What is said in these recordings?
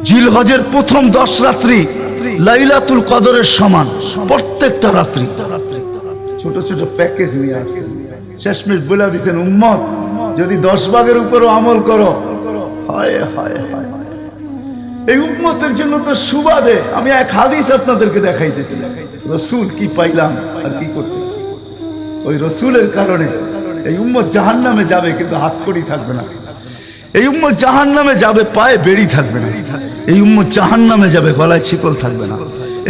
জিলহজের প্রথম 10 রাত্রি লাইলাতুল কদরের সমান, প্রত্যেকটা রাত্রি। ছোট ছোট প্যাকেজ নিয়ে আসছেন, শেষমেশ বলে দিচ্ছেন উম্মত যদি 10 ভাগের উপরও আমল করো, হায় হায় হায়, এই উম্মতের জন্য তো সুবাদে আমি এক হাদিস আপনাদেরকে দেখাইতেছি। রসুল কি পাইলাম আর কি করতেছি, ওই রসুলের কারণে এই উম্মত জাহান্নামে যাবে, কিন্তু হাতকড়ি থাকবে না। এই উম্মত জাহান্নামে যাবে, পায়ে বেড়ি থাকবে না। এই উম্মত জাহান্নামে যাবে, গলায় শিকল থাকবে না।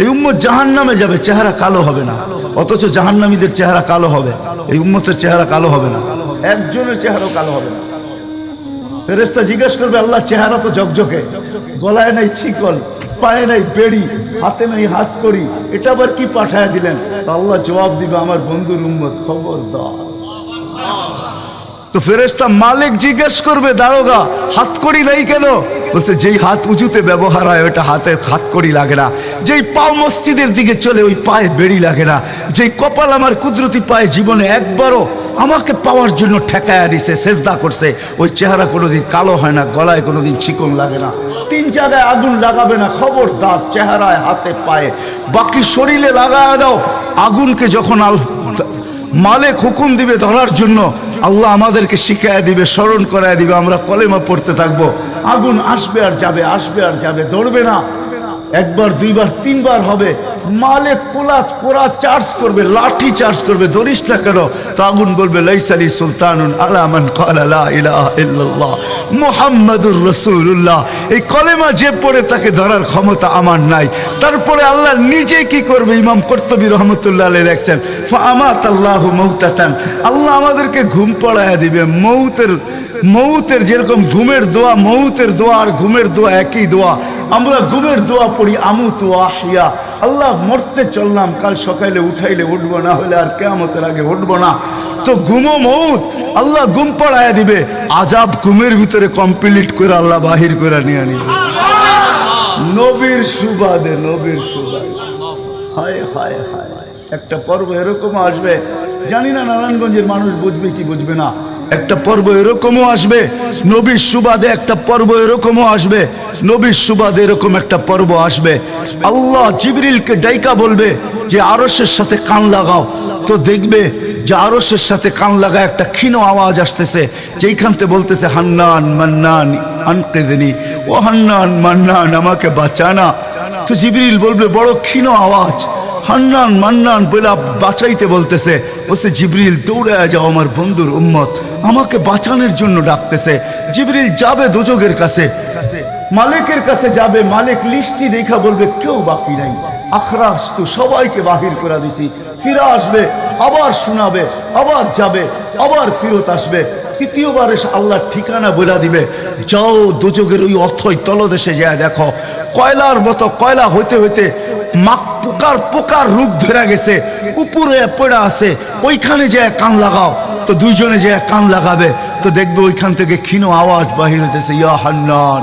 এই উম্মত জাহান্নামে যাবে, চেহারা কালো হবে না। অথচ জাহান্নামীদের চেহারা কালো হবে, এই উম্মতের চেহারা কালো হবে না, একজনের চেহারাও কালো হবে না। ফেরেশতা জিজ্ঞেস করবে, আল্লাহ চেহারা তো ঝকঝকে, গলায় নাই শিকল, পায়ে নাই বেড়ি, হাতে নাই হাতকড়ি, এটা আবার কি পাঠায় দিলেন? তো আল্লাহ জবাব দিবে, আমার বন্ধুর উম্মত খবরদার। তো ফেরেশতা মালিক জিজ্ঞেস করবে, দারোগা হাতকড়ি নাই কেন? বলছে যেই হাত উঁচুতে ব্যবহার হয় ওটা হাতে হাতকড়ি লাগে না, যেই পাও মসজিদের দিকে চলে ওই পায়ে বেড়ি লাগে না, যেই কপাল আমার কুদরতি পায়ে জীবনে একবারও আমাকে পাওয়ার জন্য ঠেকায়া দিছে, সেজদা করছে, ওই চেহারা কোনোদিন কালো হয় না, গলায় কোনোদিন চিকন লাগে না, 3 জায়গায় আগুন লাগাবে না। খবরদার, চেহারায় হাতে পায়ে, বাকি শরীরে লাগায়া দাও। আগুনকে যখন মালিক হুকুম দিবে ধরার জন্য, আল্লাহ আমাদেরকে শিখায় দিবে, স্মরণ করায় দিবে, আমরা কলেমা পড়তে থাকবো। আগুন আসবে আর যাবে, আসবে আর যাবে, ধরবে না। 1 বার 2 বার 3 বার হবে, মালিক কোরা চার্জ করবে, লাঠি চার্জ করবে, ধরিস না কেন? তো আগুন বলবে, লাইসালি সুলতানুন আলা মান ক্বালা লা ইলাহা ইল্লাল্লাহ মুহাম্মাদুর রাসূলুল্লাহ। এই কলেমা যে পড়ে তাকে ধরার ক্ষমতা আমার নাই। তারপরে আল্লাহ নিজে কি করবে? ইমাম কুরতুবী রাহমাতুল্লাহ আলাইহি লেখছেন, ফাআমাতাল্লাহু মাউতাতান, আল্লাহ আমাদেরকে ঘুম পড়ায়া দিবে। মৌতের যেরকম ঘুমের দোয়া, মৌতের দোয়া আর ঘুমের দোয়া একই দোয়া। আমরা ঘুমের দোয়া পড়ি, আমুতু আহিয়া, আল্লাহ মরতে চললাম, কাল সকালে উঠাইলে উঠবো, না হলে আর কিয়ামতের আগে উঠবো না। তো ঘুমো মৌত, আল্লাহ ঘুম পড়ায় দিবে। আজাব ঘুমের ভিতরে কমপ্লিট করে আল্লাহ বাহির করে নিয়ে নিবে, নবীর সুবাদে, নবীর সুবাদে। হায় হায় হায়, একটা পর্ব এরকম আসবে, জানি না নারায়ণগঞ্জের মানুষ বুঝবে কি বুঝবে না। একটা পর্ব এরকমও আসবে নবীর সুবাদে, একটা পর্ব এরকমও আসবে নবীর সুবাদে, এরকম একটা পর্ব আসবে। আল্লাহ জিবরিলকে ডাইকা বলবে যে আরশের সাথে কান লাগাও। তো দেখবে যে আরশের সাথে কান লাগা একটা ক্ষীণ আওয়াজ আসতেছে, যেইখানতে বলতেছে, হান্নান মান্নান আনকিদনি, ও হান্নান মান্নান আমাকে বাঁচানা। তো জিবরিল বলবে, বড় ক্ষীণ আওয়াজ, হান্নান মান্নান বলে বাঁচাইতে বলতেছে। বলছে, জিবরিল দৌড়ায় যাও, আমার বন্ধুর উম্মত আমাকে বাঁচানোর জন্য ডাকতেছে। জিবরিল যাবে দোজখের কাছে, মালিকের কাছে যাবে। মালিক লিস্টি দেখা বলবে, কেউ বাকি নাই, আখরাস তো সবাইকে বাহির করে দিছি। ফিরে আসবে, আবার শোনাবে, আবার যাবে, আবার ফিরত আসবে। তৃতীয়বার এসে আল্লাহর ঠিকানা বলে দিবে, যাও দোজখের ওই অথই তলদেশে যায় দেখো, কয়লার মতো কয়লা হইতে হইতে পোকার রূপ ধরে গেছে, উপরে পড়ে আছে, ওইখানে যে কান লাগাও। তো দুইজনে যে কান লাগাবে, তো দেখবে ওইখান থেকে ক্ষীণ আওয়াজ বাহির হইতেছে, ইয়া হান্নান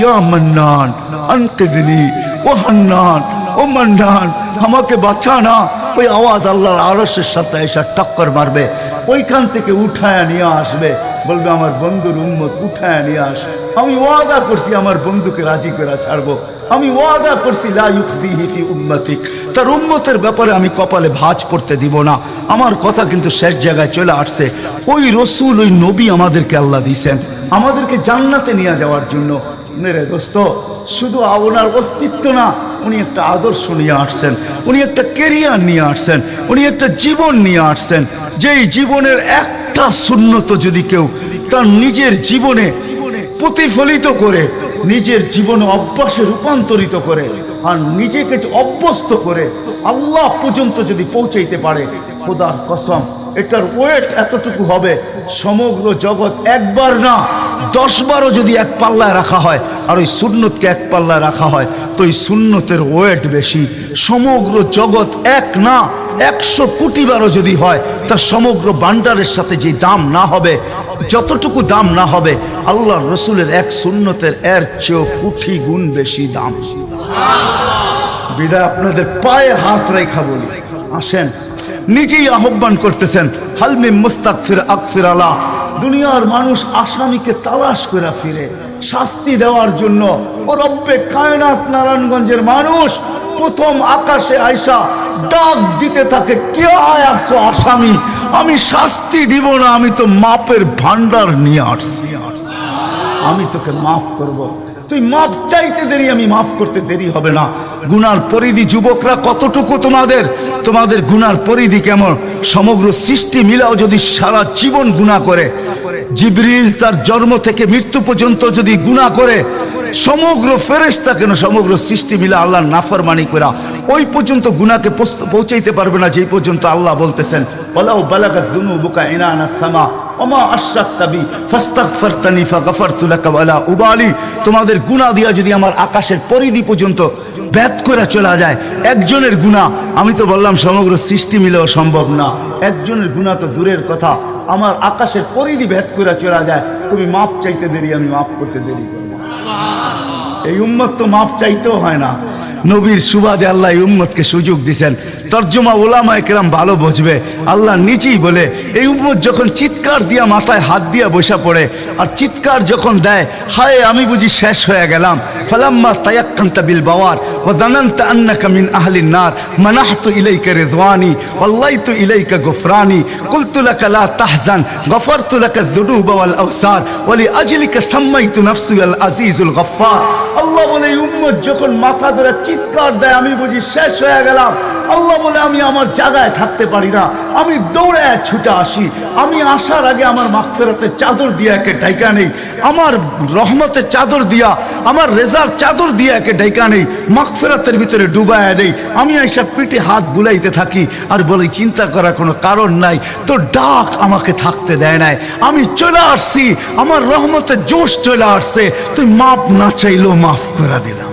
ইয়া মান্নান আনকিদনি, ও হান্নান ও মান্নান আমাকে বাঁচা না। ওই আওয়াজ আল্লাহর আরশের সাথে এসে টক্কর মারবে, ওইখান থেকে উঠায় নিয়ে আসবে, বলবে, আমার বন্ধুর উম্মত উঠায় নিয়ে আস, আমি ওয়াদা করছি আমার বন্ধুকে রাজি করে ছাড়বো, আমি ওয়াদা করছি লা ইউখজিহি ফি উম্মতিক, তার উম্মতের ব্যাপারে আমি কপালে ভাঁজ পড়তে দিব না। আমার কথা কিন্তু শেষ জায়গায় চলে আসছে। ওই রসুল, ওই নবী আমাদেরকে আল্লাহ দিয়েছেন আমাদেরকে জান্নাতে নিয়ে যাওয়ার জন্য। মেরে দোস্ত, শুধু ওনার অস্তিত্ব না, উনি একটা আদর্শ নিয়ে আসছেন, উনি একটা কেরিয়ার নিয়ে আসছেন, উনি একটা জীবন নিয়ে আসছেন। যেই জীবনের একটা সুন্নত যদি কেউ তার নিজের জীবনে প্রতিফলিত করে, নিজের জীবনে অভ্যাসে রূপান্তরিত করে, আর নিজেকে অভ্যস্ত করে আল্লাহ পর্যন্ত যদি পৌঁছাইতে পারে, খোদার কসম এটার ওয়েট এতটুকু হবে, সমগ্র জগৎ একবার না 10 বারও যদি এক পাল্লায় রাখা হয়, আর ওই সুন্নতকে এক পাল্লায় রাখা হয়, তো ওই সুন্নতের ওয়েট বেশি। সমগ্র জগৎ এক না 100 কোটি বারও যদি হয়, তা সমগ্র ভান্ডারের সাথে যে দাম না হবে, যতটুকু দাম না হবে, আল্লাহ রসুলের এক সুন্নতের এর চেয়েও কোটি গুণ বেশি দাম। বিদায় আপনাদের পায়ে হাত রেখা বলি, আসেন, নিজেই আহ্বান করতেছেন, হালমি মুস্তাগফির আকফির আলা, দুনিয়ার মানুষ আসামিকে তালাশ করে ফিরে শাস্তি দেওয়ার জন্য। ও রব্বে কায়নাত নারায়ণগঞ্জের মানুষ প্রথম আকাশে আয়সা ডাক দিতে থাকে, কে আয় আসছো আসামি? আমি শাস্তি দিব না, আমি তো মাপের ভান্ডার নিয়ে আসছি, আমি তোকে মাফ করব। তুই মাপ চাইতে দেরি, আমি মাফ করতে দেরি হবে না। গুনার পরিধি যুবকরা কতটুকু তোমাদের গুনার পরিধি কেমন? সমগ্র সৃষ্টি মিলাও যদি সারা জীবন গুনাহ করে, জিবরিল তার জন্ম থেকে মৃত্যু পর্যন্ত যদি গুনাহ করে, সমগ্র ফেরেশতা কেন সমগ্র সৃষ্টি মিলা আল্লাহর নাফরমানি করা ওই পর্যন্ত গুনাহকে পৌঁছাইতে পারবে না, যেই পর্যন্ত আল্লাহ বলতেছেন ওয়ালাউ বালাগাত যুনুবুকা ইনানাস সামা ওমা আশরাকতা বি ফাস্তাগফারতানি ফাগফারতু লাকা ওয়ালা উবালি। তোমাদের গুনাহ দিয়া যদি আমার আকাশের পরিধি পর্যন্ত ব্যাত করে চলা যায়, একজনের গুনাহ, আমি তো বললাম সমগ্র সৃষ্টি মিলেও সম্ভব না, একজনের গুনাহ তো দূরের কথা, আমার আকাশের পরিধি ভেদ করে চলা যায়, তুমি মাপ চাইতে দেরি, আমি মাফ করতে দেরি করব। এই উম্মত তো মাপ চাইতেও হয় না, নবীর সুবাদে আল্লাহ এই উম্মতকে সুযোগ দিয়েছেন। তর্জমা ওলামায়ে কেরাম ভালো বুঝবে, আল্লাহ নিজেই বলে এই উম্মত যখন চিৎকার দিয়া মাথায় হাত দিয়া বসা পড়ে আর চিৎকার যখন দেয়, হায় আমি বুঝি শেষ হয়ে গেলাম, ফালাম্মা তায়াক্কানতা বিল বাওয়ার ওয়া যানানতা আন্নাকা মিন আহলিন নার মানাহতু ইলাইকা রিদওয়ানি ওয়াল্লাইতু ইলাইকা গুফরানি কুলতু লাকা লা তাহজান গফারতু লাকা যুনুবা ওয়াল আওসার ওয়া লিআজলিকা সাম্মাইতু নাফসি আল আজিজুল গফফার। আল্লাহ বলে এই উম্মত যখন মাথা ধরে চিৎকার দেয়, আমি বুঝি শেষ হয়ে গেলাম। আল্লাহ বলে আমি আমার জায়গায় থাকতে পারি না, আমি দৌড়ে ছুটে আসি, আমি আসার আগে আমার মাগফিরাতের চাদর দিয়া একে ডাইকা নেই, আমার রহমতের চাদর দিয়া, আমার রেজার চাদর দিয়া একে ডাইকা নেই, মাগফিরাতের ভিতরে ডুবায়া দেই। আমি এইসব পিঠে হাত বুলাইতে থাকি আর বলি চিন্তা করার কোনো কারণ নাই, তো ডাক আমাকে থাকতে দেয় নাই, আমি চলে আসছি, আমার রহমতের জোশ চলে আসছে, তুই মাপ না চাইলেও মাফ করে দিলাম।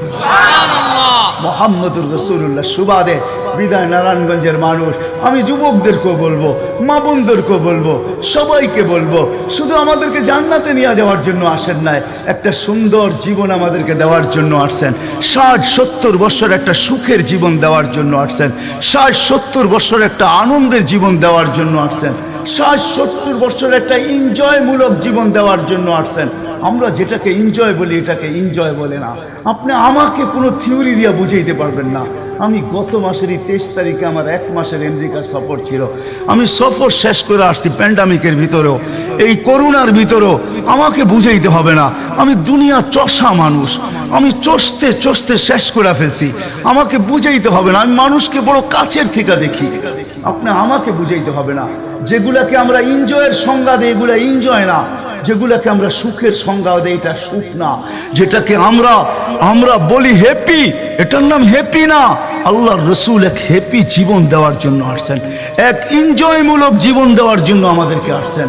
মুহাম্মদুর রাসূলুল্লাহ সুবাদে বিদায় নারায়ণগঞ্জের মানুষ, আমি যুবকদেরকেও বলবো, মা বোনদেরকেও বলবো, সবাইকে বলবো, শুধু আমাদেরকে জান্নাতে নিয়ে যাওয়ার জন্য আসেন নাই, একটা সুন্দর জীবন আমাদেরকে দেওয়ার জন্য আসছেন। 60-70 বছর একটা সুখের জীবন দেওয়ার জন্য আসছেন, 60-70 বছর একটা আনন্দের জীবন দেওয়ার জন্য আসছেন, 60-70 বছর একটা এনজয়মূলক জীবন দেওয়ার জন্য আসছেন। আমরা যেটাকে এনজয় বলি এটাকে এনজয় বলে না। আপনি আমাকে কোনো থিওরি দিয়ে বুঝাইতে পারবেন না। আমি গত মাসেরই 23 তারিখে আমার 1 মাসের আমেরিকার সফর ছিল, আমি সফর শেষ করে আসছি প্যান্ডামিকের ভিতরেও, এই করোনার ভিতরেও, আমাকে বুঝাইতে হবে না। আমি দুনিয়া চষা মানুষ, আমি চষতে চষতে শেষ করে ফেলছি, আমাকে বুঝাইতে হবে না। আমি মানুষকে বড় কাছের থেকে দেখি, আপনি আমাকে বুঝাইতে হবে না। যেগুলাকে আমরা এনজয়ের সংজ্ঞা দিই এগুলা এনজয় না, যেগুলাকে আমরা সুখের সংজ্ঞা দেই এটা সুখ না, যেটাকে আমরা বলি হ্যাপি, এটার নাম হ্যাপি না। আল্লাহর রাসূল এক হ্যাপি জীবন দেওয়ার জন্য আসছেন, এক এনজয়মূলক জীবন দেওয়ার জন্য আমাদেরকে আসছেন,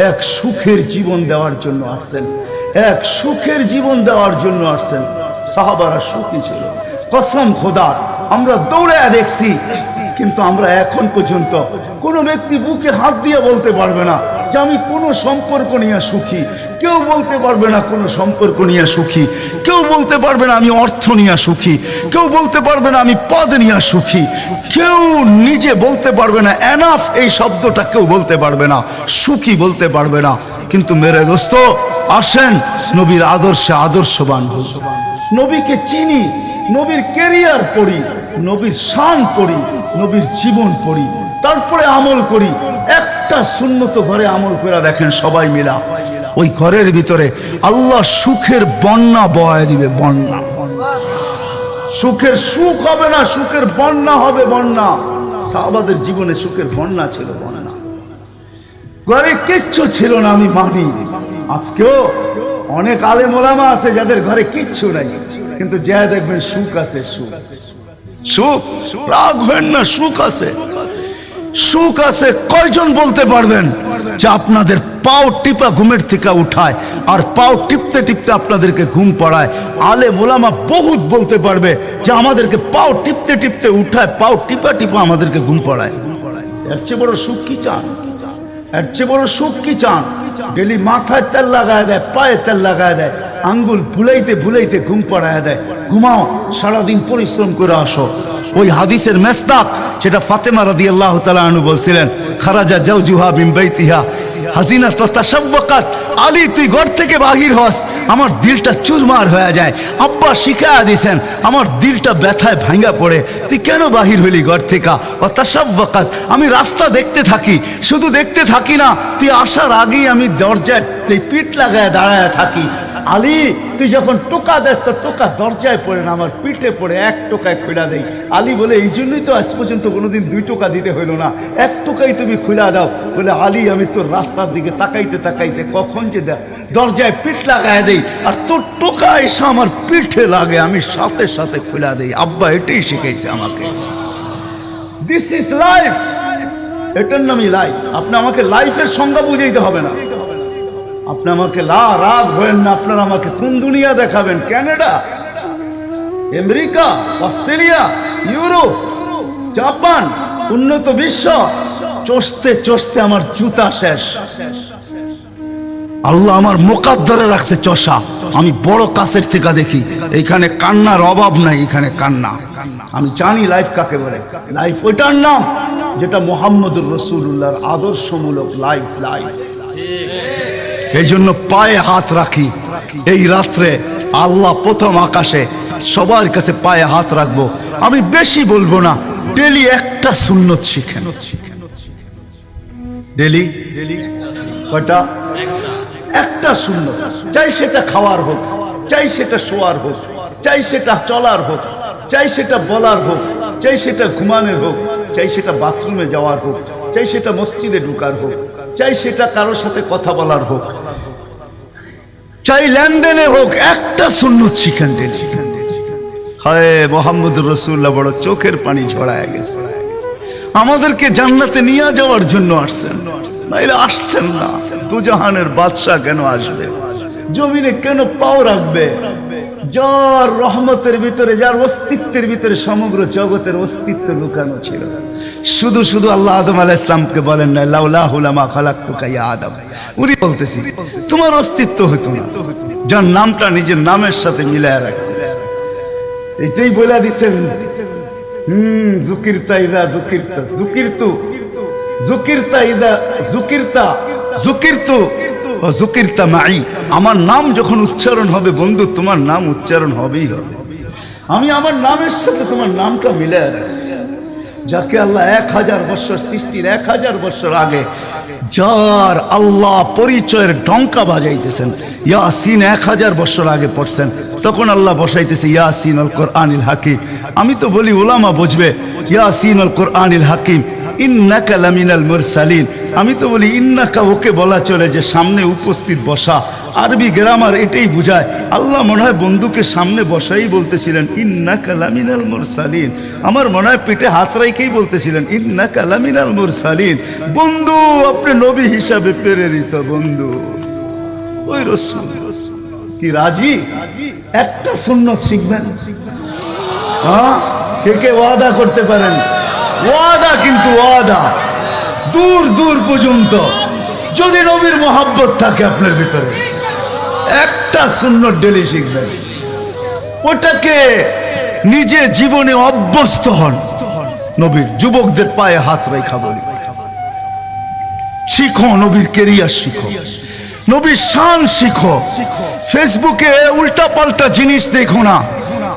এক সুখের জীবন দেওয়ার জন্য আসছেন, এক সুখের জীবন দেওয়ার জন্য আসছেন। সাহাবারা সুখী ছিল, কসম খোদার। আমরা দৌড়ে দেখছি, কিন্তু আমরা এখন পর্যন্ত কোনো ব্যক্তি বুকে হাত দিয়ে বলতে পারবে না যে আমি কোনো সম্পর্ক নিয়ে সুখী, কেউ বলতে পারবে না কোনো সম্পর্ক নিয়ে সুখী, কেউ বলতে পারবে না আমি অর্থ নিয়ে সুখী, কেউ বলতে পারবে না আমি পদ নিয়ে সুখী, কেউ নিজে বলতে পারবে না এনাফ এই শব্দটা কেউ বলতে পারবে না, সুখী বলতে পারবে না। কিন্তু মেরে দোস্ত আসেন নবীর আদর্শে আদর্শবান হই, নবীকে চিনি, নবীর ক্যারিয়ার পড়ি, নবীর শান পড়ি, নবীর জীবন পড়ি, তারপরে আমল করি। একটা সুন্নত ঘরে আমল করে দেখেন সবাই মিলা, ওই ঘরের ভিতরে আল্লাহ সুখের বন্যা বয়ে দিবে, বন্যা। সুখের সুখ হবে না, সুখের বন্যা হবে, বন্যা। সাহাবাদের জীবনে সুখের বন্যা ছিল, বন্যা। ঘরে কিচ্ছু ছিল না, আমি মানি। আজকেও অনেক আলেম ওলামা আছে যাদের ঘরে কিচ্ছু নাই, কিন্তু যা দেখবেন সুখ আছে, সুখ সুখ, রাগ হয় না, সুখ আছে, সুখ আছে। কয়জন বলতে পারবেন যে আপনাদের পাও টিপা ঘুমের থেকে উঠায় আর পাও টিপতে টিপতে আপনাদেরকে ঘুম পড়ায়? আলেম ওলামা বহুত বলতে পারবে যে আমাদেরকে পাও টিপতে টিপতে উঠায়, পাও টিপা টিপা আমাদেরকে ঘুম পড়ায়। এর চেয়ে বড় সুখ কি চান? এর চেয়ে বড় সুখ কি চান? ডেলি মাথায় তেল লাগায় দেয়, পায়ে তেল লাগায় দেয়, আঙ্গুল ভুলাইতে ভুলাইতে ঘুম পড়ায় দেয়। ঘুমাও, সারাদিন পরিশ্রম করে আসো। ওই হাদিসের মেসদাক যেটা ফাতেমা রাদিয়াল্লাহু তাআলা আনহু বলছিলেন, খারাজা জাওজুহা মিন বাইতিহা হাসিনা তো তাসাব্বাকাত, আলী তুই ঘর থেকে বাহির হস, আমার দিলটা চুরমার হয়ে যায়। আব্বা শিখায়া দিছেন, আমার দিলটা ব্যথায় ভাঙ্গা পড়ে, তুই কেন বাহির হইলি ঘর থেকে? ও তাসাব্বাকাত, আমি রাস্তা দেখতে থাকি, শুধু দেখতে থাকি না, তুই আসার আগেই আমি দরজায় পিঠ লাগায় দাঁড়ায় থাকি। আলী তুই যখন টোকা দেস তো টোকা দরজায় পড়ে না, আমার পিঠে পড়ে, এক টোকায় খুলা দেই। আলী বলে এই জন্যই তো আজ পর্যন্ত কোনোদিন 2 টোকা দিতে হইল না, 1 টোকাই তুমি খুলা দাও। বলে আলী আমি তোর রাস্তার দিকে তাকাইতে তাকাইতে কখন যে দরজায় পিঠ লাগায় দেই, আর তোর টোকা এসে আমার পিঠে লাগে, আমি সাথে সাথে খুলা দেই। আব্বা এটাই শিখাইছে আমাকে। দিস ইজ লাইফ, এটার নামই লাইফ। আপনি আমাকে লাইফের সংজ্ঞা বুঝাইতে হবে না, আপনি আমাকে রাগ হবেন না। আপনারা আমাকে কোন দুনিয়া দেখাবেন? Canada, America, Australia, Europe, Japan, উন্নত বিশ্ব, চষতে চষতে আমার জুতা শেষ। আল্লাহ আমার মোকাদ্দরে রাখছে চষা। আমি বড় কাছের থেকে দেখি, এখানে কান্নার অভাব নাই, এখানে কান্না। আমি জানি লাইফ কাকে বলে। লাইফ ওইটার নাম যেটা মুহাম্মদুর রাসূলুল্লাহর আদর্শমূলক লাইফ। লাইফ এই জন্য পায়ে হাত রাখি। এই রাত্রে আল্লাহ প্রথম আকাশে সবার কাছে পায়ে হাত রাখবো। আমি বেশি বলবো না, ডেলি একটা সুন্নত শিখেন। ডেলি কয়টা? একটা সুন্নত। চাই সেটা খাওয়ার হোক, চাই সেটা শোয়ার হোক, চাই সেটা চলার হোক, চাই সেটা বলার হোক, চাই সেটা ঘুমানোর হোক, চাই সেটা বাথরুমে যাওয়ার হোক, চাই সেটা মসজিদে ঢুকার হোক, চাই সেটা কারোর সাথে কথা বলার হোক, চাই লেনদেনে হোক, একটা সুন্নত শিখেন ডেলি। হায় মুহাম্মদুর রাসূলুল্লাহ বড় চোখের পানি ঝরায় গেছে। আমাদেরকে জান্নাতে নিয়ে যাওয়ার জন্য আসছেন, নাইলে আসতেন না। দুজাহানের বাদশা কেন আসবে? জমিনে কেন পাও রাখবে? যার রহমতের ভিতরে, যার অস্তিত্বের ভিতরে সমগ্র জগতের অস্তিত্ব লুকানো ছিল। শুধু শুধু আল্লাহ আদম আলাইহিস সালামকে বলেন না লাউলাহু লামা খালাকতুকা ইয়া আদম। উনি বলতেছি তোমার অস্তিত্ব হতো না, যার নামটা নিজের নামের সাথে মিলায় রাখছে। এটাই বলে দিচ্ছেন, যুকিরতা ইদা যুকিরতা, যুকিরতু যুকিরতা ইদা যুকিরতা, যুকিরতু ও যুকিরতা মাই। আমার নাম যখন উচ্চারণ হবে বন্ধু, তোমার নাম উচ্চারণ হবেই হবে। আমি আমার নামের সাথে তোমার নামটা মিলায় রাখছি। যাকে আল্লাহ 1000 বছর সৃষ্টির 1000 বছর আগে যার আল্লাহ পরিচয়ের ডঙ্কা বাজাইতেছেন, ইয়াসিন 1000 বছর আগে পড়ছেন, তখন আল্লাহ বসাইতেছে ইয়াসিন আল কোরআনিল হাকিম। আমি তো বলি ওলামা বুঝবে, ইয়াসিন আল কোরআনিল হাকিম ইন্নাকা লামিনাল মুরসালিন। আমি তো বলি ইন্নাকা ওকে বলা চলে যে সামনে উপস্থিত বসা, আরবি গ্রামার এটাই বুঝায়। আল্লাহ মনে হয় বন্ধুকে সামনে বসাই বলতেছিলেন ইন্নাকা লামিনাল মুরসালিন। আমার মনে হয় পেটে হাত রাইকেই বলতেছিলেন ইন্নাকা লামিনাল মুরসালিন। বন্ধু আপনি নবী হিসাবে প্রেরিত বন্ধু। ওই রাসূল কি রাজি? একটা সুন্নত শিখবেন। হ্যাঁ, কে কে ওয়াদা করতে পারেন? ওয়াদা, কিন্তু ওয়াদা দূর দূর পর্যন্ত। যদি নবীর মোহাব্বত থাকে আপনার ভিতরে, একটা সুন্নত ডেলি শিখবেন, ওটাকে নিজে জীবনে অভ্যস্ত হন। নবীর যুবকদের পায়ে হাত রেখা বলি, শিখো নবীর কেরিয়ার, শিখো নবীর শান শিখো। ফেসবুকে উল্টা পাল্টা জিনিস দেখো না,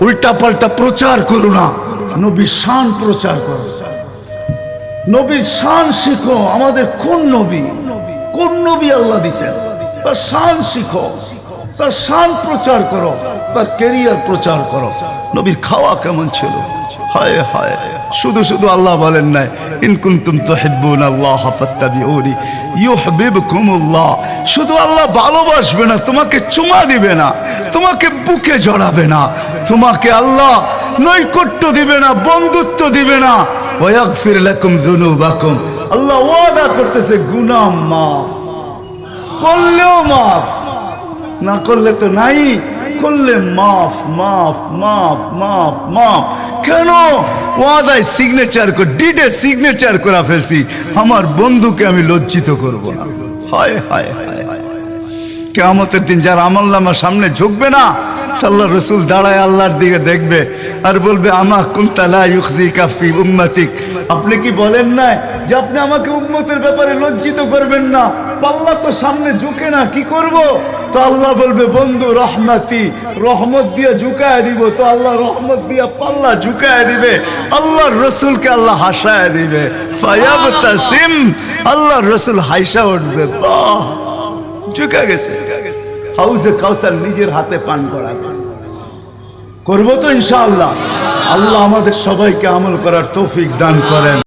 উল্টা পাল্টা প্রচার করো না, নবীর শান প্রচার করো। নবীর শান শিখো। আমাদের কোন নবী, কোন নবী আল্লাহ দিছেন, তার শান শিখো, তার শান প্রচার করো, তার কেরিয়ার প্রচার করো। নবীর খাওয়া কেমন ছিল? হায় হায়, শুধু শুধু আল্লাহ বলেন নাই ইন কুনতুম তুহিব্বুনাল্লাহ ফাত্তাবিউনি ইউহিব্বুকুমুল্লাহ। শুধু আল্লাহ ভালোবাসবে না, তোমাকে চুমা দিবে না, তোমাকে বুকে জড়াবে না, তোমাকে আল্লাহ নৈকট্য দিবে না, বন্ধুত্ব দিবে না। ওয়াগফির লাকুম যুনুবাকুম। আল্লাহ ওয়াদা করতেছে গুনাহ মাফ করলেও মাফ, না করলে তো নাই, করলে মাফ মাফ মাফ মাফ মাফ। কেন? ওয়াদায় সিগনেচার করে, ডিডে সিগনেচার করা ফেলছি, আমার বন্ধুকে আমি লজ্জিত করব না। হায় হায় হায় হায়, কিয়ামতের দিন যার আমলনামা সামনে ঝুঁকবে না, আল্লাহ রসুল দাঁড়ায় আল্লাহর দিকে দেখবে আর বলবে আমা কুনতা লা ইউখজিকা ফি উম্মতিক। আপনি কি বলেন না যে আপনি আমাকে উম্মতের ব্যাপারে লজ্জিত করবেন না? পাল্লা তো সামনে ঝুঁকে না, কি করব? তো আল্লাহ বলবে বন্ধু রহমতি, রহমত দিয়ে ঝুঁকায় দিব। তো আল্লাহ রহমত দিয়ে পাল্লা ঝুঁকায় দিবে, আল্লাহর রসুলকে আল্লাহ হাসায় দিবে। ফায়াবতাসিম, আল্লাহর রসুল হাইসা উঠবে, বাহ ঝুঁকা গেছে। হাউজে কাউসার নিজের হাতে পান করাবে। করবো তো ইনশাআল্লাহ। আল্লাহ আমাদের সবাইকে আমল করার তৌফিক দান করেন।